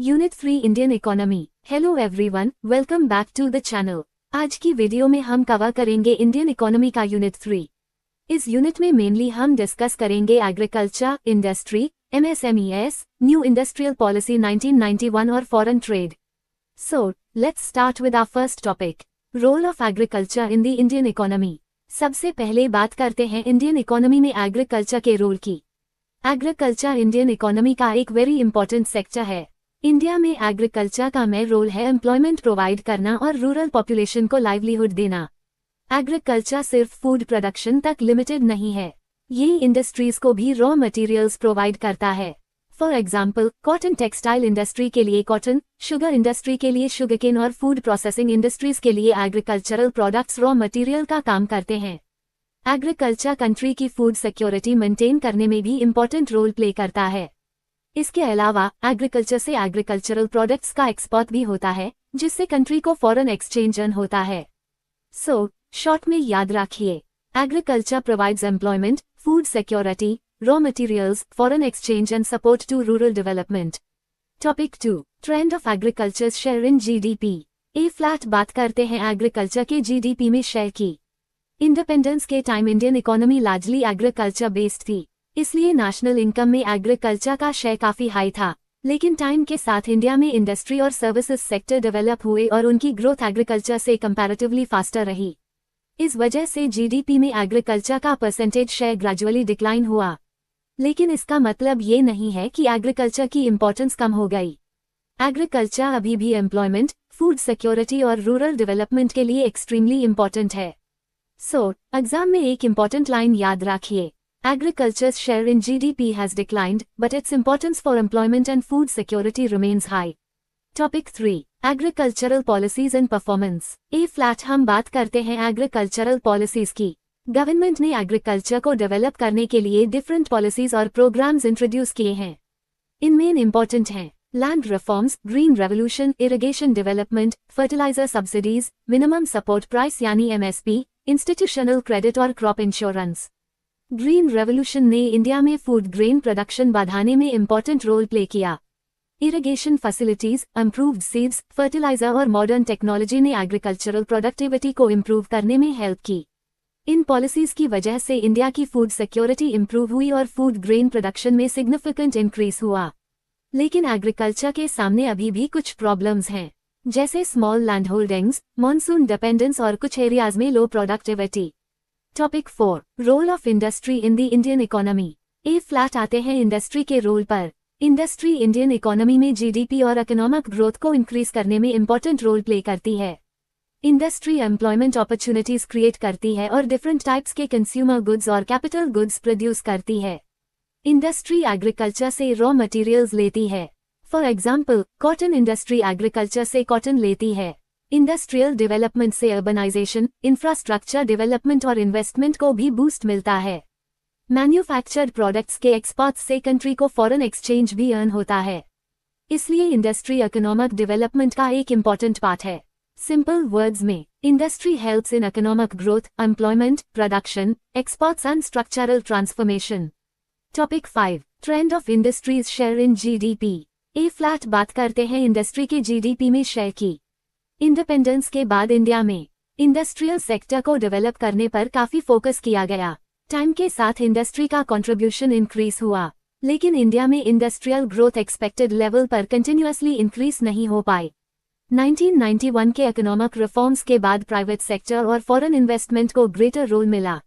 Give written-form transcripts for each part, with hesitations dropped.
Unit 3 Indian economy. Hello everyone, welcome back to the channel. आज की video में हम कवर करेंगे इंडियन इकोनॉमी का यूनिट 3। इस यूनिट में मेनली हम डिस्कस करेंगे agriculture, industry, MSMEs, new industrial policy 1991 और foreign trade. So let's start with our first topic, role of agriculture in the Indian economy. सबसे पहले बात करते हैं इंडियन इकोनॉमी में एग्रीकल्चर के रोल की। एग्रीकल्चर इंडियन इकोनॉमी का एक वेरी इंपॉर्टेंट सेक्टर है। इंडिया में एग्रीकल्चर का मेन रोल है एम्प्लॉयमेंट प्रोवाइड करना और रूरल पॉपुलेशन को लाइवलीहुड देना। एग्रीकल्चर सिर्फ फूड प्रोडक्शन तक लिमिटेड नहीं है, ये इंडस्ट्रीज को भी रॉ मटेरियल्स प्रोवाइड करता है। For example, cotton textile industry के लिए कॉटन, शुगर इंडस्ट्री के लिए शुगरकेन और फूड प्रोसेसिंग इंडस्ट्रीज के लिए एग्रीकल्चरल प्रोडक्ट्स रॉ मटेरियल का काम करते हैं। एग्रीकल्चर कंट्री की फूड सिक्योरिटी मेंटेन करने में भी इंपॉर्टेंट रोल प्ले करता है। इसके अलावा एग्रीकल्चर से एग्रीकल्चरल प्रोडक्ट्स का एक्सपोर्ट भी होता है, जिससे कंट्री को फॉरेन एक्सचेंज अर्न होता है। सो शॉर्ट में याद रखिए, agriculture provides employment, food security, raw materials, foreign exchange and support to rural development. Topic 2, trend of agriculture share in GDP. ए फ्लैट बात करते हैं एग्रीकल्चर के जीडीपी में शेयर की। इंडिपेंडेंस के time Indian economy largely agriculture based थी, इसलिए नेशनल इनकम में एग्रीकल्चर का शेयर काफी हाई था। लेकिन टाइम के साथ इंडिया में इंडस्ट्री और सर्विसेज सेक्टर डेवलप हुए और उनकी ग्रोथ एग्रीकल्चर से कंपैरेटिवली फास्टर रही। इस वजह से जीडीपी में एग्रीकल्चर का परसेंटेज शेयर ग्रेजुअली डिक्लाइन हुआ। लेकिन इसका मतलब ये नहीं है कि एग्रीकल्चर की इंपॉर्टेंस कम हो गई। एग्रीकल्चर अभी भी एम्प्लॉयमेंट, फूड सिक्योरिटी और रूरल डेवलपमेंट के लिए एक्सट्रीमली इंपॉर्टेंट है। सो एग्जाम में एक इंपॉर्टेंट लाइन याद रखिए, agriculture's share in GDP has declined, but its importance for employment and food security remains high. Topic 3, Agricultural Policies and Performance. A flat हम बात करते हैं एग्रीकल्चरल पॉलिसीज की। गवर्नमेंट ने एग्रीकल्चर को डेवलप करने के लिए डिफरेंट पॉलिसीज और प्रोग्राम्स इंट्रोड्यूस किए हैं। इनमें इंपॉर्टेंट हैं land reforms, green revolution, irrigation development, fertiliser subsidies, minimum support price यानी MSP, इंस्टीट्यूशनल क्रेडिट और क्रॉप इंश्योरेंस। ग्रीन रेवोल्यूशन ने इंडिया में फूड ग्रेन प्रोडक्शन बढ़ाने में इंपॉर्टेंट रोल प्ले किया। Irrigation facilities, improved seeds, fertiliser और modern technology ने agricultural productivity को इंप्रूव करने में हेल्प की। इन पॉलिसीज की वजह से इंडिया की फूड सिक्योरिटी इंप्रूव हुई और फूड ग्रेन प्रोडक्शन में सिग्निफिकेंट इंक्रीज हुआ। लेकिन एग्रीकल्चर के सामने अभी भी कुछ प्रॉब्लम्स हैं, जैसे small land holdings, monsoon dependence और कुछ एरियाज में low productivity. Topic 4, role of industry in the Indian economy. ए फ्लैट आते हैं इंडस्ट्री के रोल पर। इंडस्ट्री इंडियन इकोनॉमी में जीडीपी और इकोनॉमिक ग्रोथ को इंक्रीज करने में इंपॉर्टेंट रोल प्ले करती है। इंडस्ट्री एम्प्लॉयमेंट अपॉर्चुनिटीज क्रिएट करती है और डिफरेंट टाइप्स के कंज्यूमर गुड्स और कैपिटल गुड्स प्रोड्यूस करती है। इंडस्ट्री एग्रीकल्चर से रॉ मटेरियल्स लेती है। For example, cotton industry agriculture से कॉटन लेती है। इंडस्ट्रियल डेवलपमेंट से अर्बनाइजेशन, इंफ्रास्ट्रक्चर डेवलपमेंट और इन्वेस्टमेंट को भी बूस्ट मिलता है। मैन्युफैक्चर्ड प्रोडक्ट्स के एक्सपोर्ट से कंट्री को फॉरेन एक्सचेंज भी अर्न होता है। इसलिए इंडस्ट्री इकोनॉमिक डेवलपमेंट का एक इंपॉर्टेंट पार्ट है। सिंपल वर्ड्स में, industry helps in economic growth, employment, production, exports and structural transformation. Topic 5, trend of industries share in GDP. ए फ्लैट बात करते हैं इंडस्ट्री के जीडीपी में शेयर की। इंडिपेंडेंस के बाद इंडिया में इंडस्ट्रियल सेक्टर को डेवलप करने पर काफी फोकस किया गया। टाइम के साथ इंडस्ट्री का कंट्रीब्यूशन इंक्रीज हुआ, लेकिन इंडिया में इंडस्ट्रियल ग्रोथ एक्सपेक्टेड लेवल पर कंटिन्यूअसली इंक्रीज नहीं हो पाई। 1991 के इकोनॉमिक रिफॉर्म्स के बाद प्राइवेट सेक्टर और फॉरेन इन्वेस्टमेंट को ग्रेटर रोल मिला।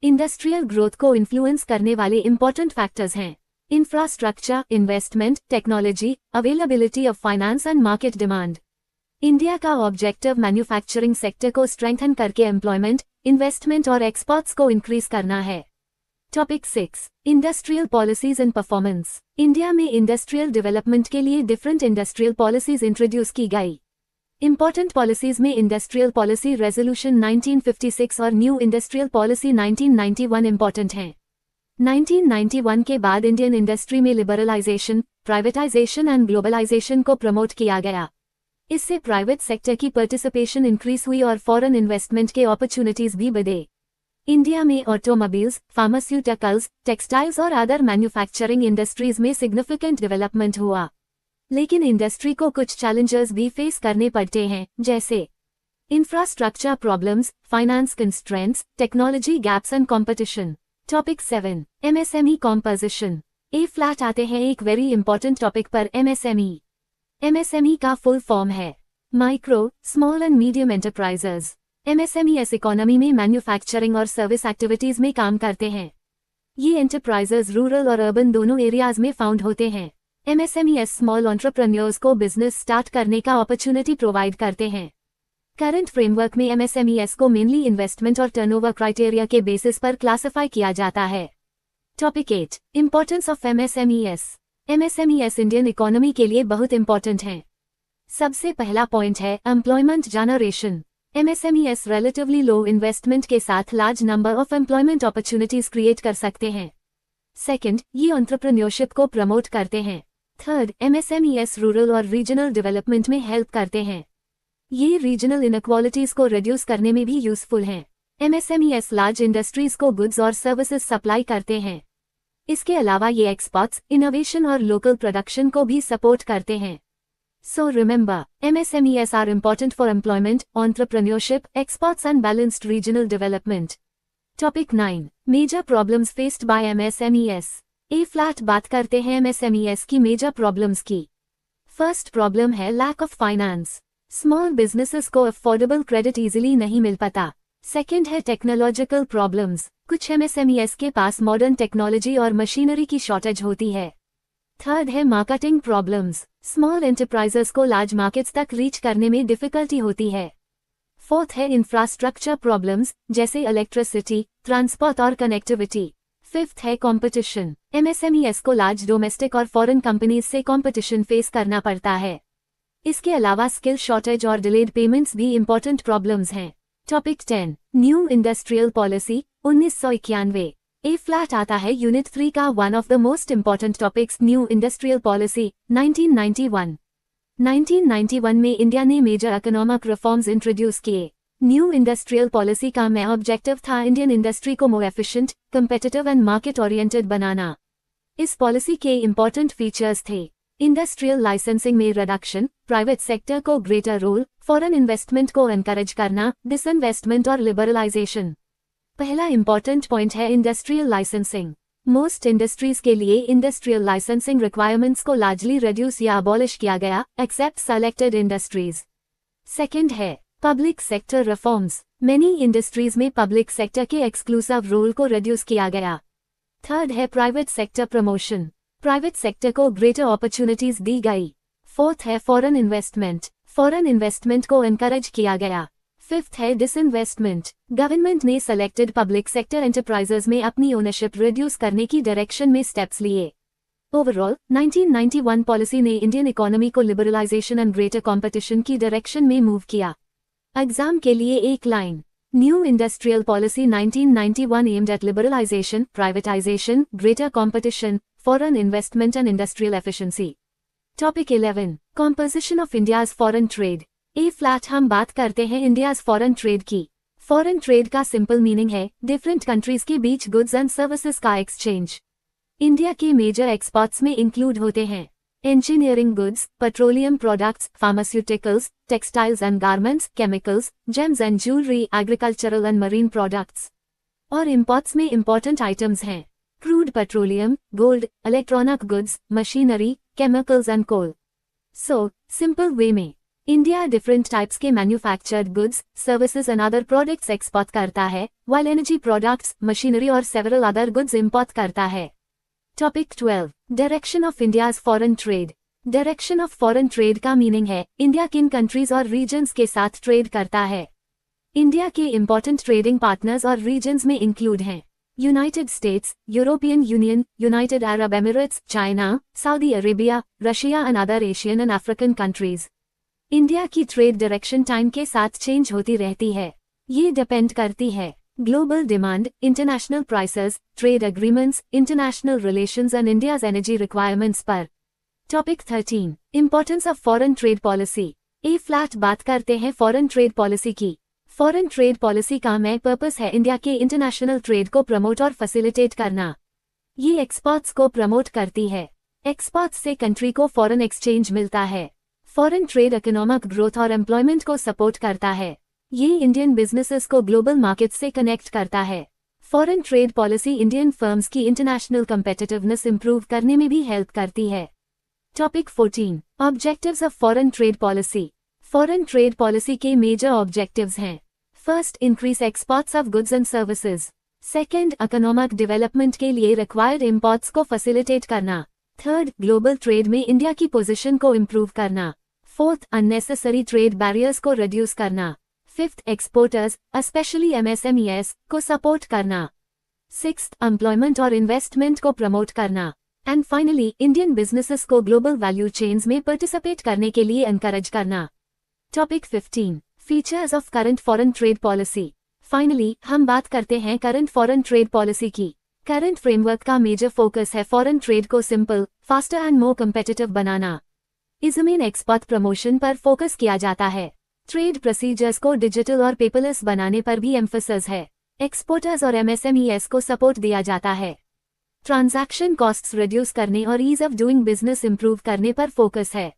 इंडस्ट्रियल ग्रोथ को इन्फ्लुएंस करने वाले इंपॉर्टेंट फैक्टर्स हैं infrastructure, investment, technology, availability of finance and market demand. India का ऑब्जेक्टिव मैन्युफैक्चरिंग सेक्टर को स्ट्रेंथन करके एम्प्लॉयमेंट, इन्वेस्टमेंट और एक्सपोर्ट्स को इंक्रीज करना है। Topic 6, industrial policies and performance. India में इंडस्ट्रियल डेवलपमेंट के लिए डिफरेंट इंडस्ट्रियल पॉलिसीज इंट्रोड्यूस की गई। इंपॉर्टेंट पॉलिसीज में इंडस्ट्रियल पॉलिसी रेजोल्यूशन 1956 और न्यू इंडस्ट्रियल पॉलिसी 1991 इंपॉर्टेंट हैं। 1991 के बाद इंडियन इंडस्ट्री में लिबरलाइजेशन, प्राइवेटाइजेशन एंड ग्लोबलाइजेशन को प्रमोट किया गया। इससे प्राइवेट सेक्टर की पार्टिसिपेशन इंक्रीज हुई और फॉरेन इन्वेस्टमेंट के अपॉर्चुनिटीज भी बढ़े। इंडिया में ऑटोमोबाइल्स, फार्मास्यूटिकल्स, टेक्सटाइल्स और अदर मैन्युफैक्चरिंग इंडस्ट्रीज में सिग्निफिकेंट डेवलपमेंट हुआ। लेकिन इंडस्ट्री को कुछ चैलेंजेस भी फेस करने पड़ते हैं, जैसे infrastructure problems, finance constraints, technology gaps and competition. Topic 7, MSME composition. ए फ्लैट आते हैं एक वेरी इंपॉर्टेंट टॉपिक पर, एमएसएमई। एमएसएमई का फुल फॉर्म है micro, small and medium enterprises. एमएसएमईएस economy में मैन्युफैक्चरिंग और सर्विस एक्टिविटीज में काम करते हैं। ये एंटरप्राइजेज रूरल और अर्बन दोनों एरियाज में फाउंड होते हैं। एमएसएमईएस स्मॉल एंटरप्रेन्योर्स को बिजनेस स्टार्ट करने का अपॉर्चुनिटी प्रोवाइड करते हैं। करंट फ्रेमवर्क में एमएसएमईएस को मेनली इन्वेस्टमेंट और टर्नओवर क्राइटेरिया के बेसिस पर क्लासिफाई किया जाता है। Topic 8, importance of एमएसएमईएस। एमएसएमईएस Indian economy के लिए बहुत इंपॉर्टेंट हैं। सबसे पहला पॉइंट है employment generation. एमएसएमईएस relatively low investment के साथ large number of employment opportunities create कर सकते हैं। सेकंड, ये एंटरप्रेन्योरशिप को प्रमोट करते हैं। थर्ड, एमएसएमईएस रूरल और रीजनल डेवलपमेंट में हेल्प करते हैं। ये रीजनल इनइक्वालिटीज को रिड्यूस करने में भी यूजफुल हैं। एमएसएमईएस लार्ज इंडस्ट्रीज को गुड्स और सर्विसेज सप्लाई करते हैं। इसके अलावा ये एक्सपोर्ट्स, इनोवेशन और लोकल प्रोडक्शन को भी सपोर्ट करते हैं। So remember, MSMEs are important for employment, entrepreneurship, exports and balanced regional development. Topic 9, Major problems faced by MSMEs. A flat बात करते हैं MSMEs की major problems की। First problem है lack of finance. Small businesses को affordable credit easily नहीं मिल पाता। Second है technological problems. कुछ MSMEs के पास modern technology और machinery की shortage होती है। थर्ड है मार्केटिंग प्रॉब्लम्स। स्मॉल एंटरप्राइजेस को लार्ज मार्केट्स तक रीच करने में डिफिकल्टी होती है। फोर्थ है इंफ्रास्ट्रक्चर प्रॉब्लम्स, जैसे इलेक्ट्रिसिटी, ट्रांसपोर्ट और कनेक्टिविटी। फिफ्थ है कंपटीशन। एमएसएमईएस को लार्ज डोमेस्टिक और फॉरेन कंपनीज से कंपटीशन फेस करना पड़ता है। इसके अलावा स्किल शॉर्टेज और डिलेड पेमेंट्स भी इंपॉर्टेंट प्रॉब्लम्स हैं। Topic 10, new industrial policy 1991। ए फ्लैट आता है यूनिट 3 का one of the most important topics, new industrial policy 1991। 1991 में इंडिया ने मेजर इकोनॉमिक रिफॉर्म्स इंट्रोड्यूस किए। न्यू इंडस्ट्रियल पॉलिसी का मेन ऑब्जेक्टिव था इंडियन इंडस्ट्री को more efficient, competitive and market oriented बनाना। इस पॉलिसी के इंपॉर्टेंट फीचर्स थे इंडस्ट्रियल लाइसेंसिंग में रिडक्शन, प्राइवेट सेक्टर को ग्रेटर रोल, फॉरेन इन्वेस्टमेंट को एनकरेज करना, डिसइन्वेस्टमेंट और लिबरलाइजेशन। पहला इंपॉर्टेंट पॉइंट है इंडस्ट्रियल लाइसेंसिंग। मोस्ट इंडस्ट्रीज के लिए इंडस्ट्रियल लाइसेंसिंग रिक्वायरमेंट्स को लार्जली रिड्यूस या अबॉलिश किया गया, एक्सेप्ट सेलेक्टेड इंडस्ट्रीज। सेकंड है public sector reforms. Many industries में पब्लिक सेक्टर के एक्सक्लूसिव रोल को रिड्यूस किया गया। थर्ड है private sector promotion. Private sector को ग्रेटर अपॉर्चुनिटीज दी गई। फोर्थ है फॉरेन इन्वेस्टमेंट। फॉरेन इन्वेस्टमेंट को एनकरेज किया गया। फिफ्थ है डिसइन्वेस्टमेंट। गवर्नमेंट ने सेलेक्टेड पब्लिक सेक्टर एंटरप्राइजेज में अपनी ओनरशिप रिड्यूस करने की डायरेक्शन में स्टेप्स लिए। ओवरऑल 1991 पॉलिसी ने इंडियन इकोनॉमी को लिबरलाइजेशन एंड ग्रेटर कंपटीशन की डायरेक्शन में मूव किया। एग्जाम के लिए एक line, new industrial policy 1991 aimed at liberalisation, privatisation, greater competition, foreign investment and industrial efficiency. Topic 11, composition of India's foreign trade. ए फ्लैट हम बात करते हैं इंडियाज फॉरेन ट्रेड की। फॉरेन ट्रेड का सिंपल मीनिंग है डिफरेंट कंट्रीज के बीच गुड्स एंड सर्विसेज का एक्सचेंज। इंडिया के मेजर एक्सपोर्ट्स में इंक्लूड होते हैं engineering goods, petroleum products, pharmaceuticals, textiles and garments, chemicals, gems and jewellery, agricultural and marine products. और इंपोर्ट्स में इंपॉर्टेंट आइटम्स हैं crude petroleum, gold, electronic goods, machinery, chemicals and coal. So simple way में India different types के manufactured goods, services and other products export करता है, while energy products, machinery और several other goods import करता है। Topic 12, direction of India's foreign trade. Direction of foreign trade का meaning है India किन कंट्रीज और रीजन्स के साथ ट्रेड करता है। इंडिया के इंपॉर्टेंट ट्रेडिंग पार्टनर्स और रीजन्स में इंक्लूड हैं United states, European union, United Arab Emirates, China, Saudi Arabia, Russia and other Asian and African countries. India की ट्रेड डायरेक्शन टाइम के साथ चेंज होती रहती है। ये डिपेंड करती है global demand, international prices, trade agreements, international relations and India's energy requirements पर। Topic 13, importance of foreign trade policy. ए फ्लैट बात करते हैं फॉरेन ट्रेड पॉलिसी की। फॉरेन ट्रेड पॉलिसी का मेन पर्पस है इंडिया के इंटरनेशनल ट्रेड को प्रमोट और फैसिलिटेट करना। ये एक्सपोर्ट्स को प्रमोट करती है। एक्सपोर्ट्स से कंट्री को फॉरेन एक्सचेंज मिलता है। फॉरेन ट्रेड इकोनॉमिक ग्रोथ और एम्प्लॉयमेंट को सपोर्ट करता है। ये इंडियन बिजनेसेस को ग्लोबल मार्केट से कनेक्ट करता है। Foreign trade policy Indian firms की इंटरनेशनल कम्पिटिटिवनेस इंप्रूव करने में भी हेल्प करती है। Topic 14 objectives of foreign trade policy. Foreign trade policy के मेजर ऑब्जेक्टिव्स हैं। First, increase exports of goods and services. Second, economic development के लिए रिक्वायर्ड इंपोर्ट्स को फैसिलिटेट करना। थर्ड, ग्लोबल ट्रेड में इंडिया की पोजीशन को इम्प्रूव करना। फोर्थ, अननेसेसरी ट्रेड बैरियर्स को रिड्यूस करना। फिफ्थ, एक्सपोर्टर्स स्पेशली MSMEs को सपोर्ट करना। सिक्स्थ, एम्प्लॉयमेंट और इन्वेस्टमेंट को प्रमोट करना। एंड फाइनली, इंडियन बिजनेसेस को ग्लोबल वैल्यू चेन्स में पार्टिसिपेट करने के लिए एनकरेज करना। Topic 15 features of current foreign trade policy. Finally, हम बात करते हैं करंट फॉरेन ट्रेड पॉलिसी की। करंट फ्रेमवर्क का मेजर फोकस है फॉरेन ट्रेड को simple, faster and more competitive बनाना। इसमें एक्सपोर्ट प्रमोशन पर फोकस किया जाता है। ट्रेड प्रोसीजर्स को डिजिटल और पेपरलेस बनाने पर भी एम्फेसिस है। एक्सपोर्टर्स और MSMEs को सपोर्ट दिया जाता है। ट्रांजैक्शन कॉस्ट्स रिड्यूस करने और ease of doing business improve करने पर फोकस है।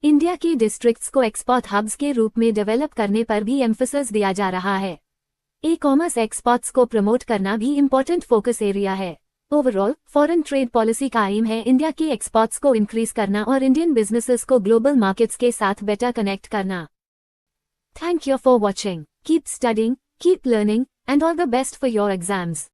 इंडिया की डिस्ट्रिक्ट्स को एक्सपोर्ट हब्स के रूप में डेवलप करने पर भी एम्फेसिस दिया जा रहा है। ई-कॉमर्स एक्सपोर्ट्स को प्रमोट करना भी इंपॉर्टेंट फोकस एरिया है। ओवरऑल, फॉरेन ट्रेड पॉलिसी का एम है इंडिया की एक्सपोर्ट्स को इंक्रीज करना और इंडियन बिजनेसेस को ग्लोबल मार्केट्स के साथ बेटर कनेक्ट करना। Thank you for watching. Keep studying, keep learning, and all the best for your exams.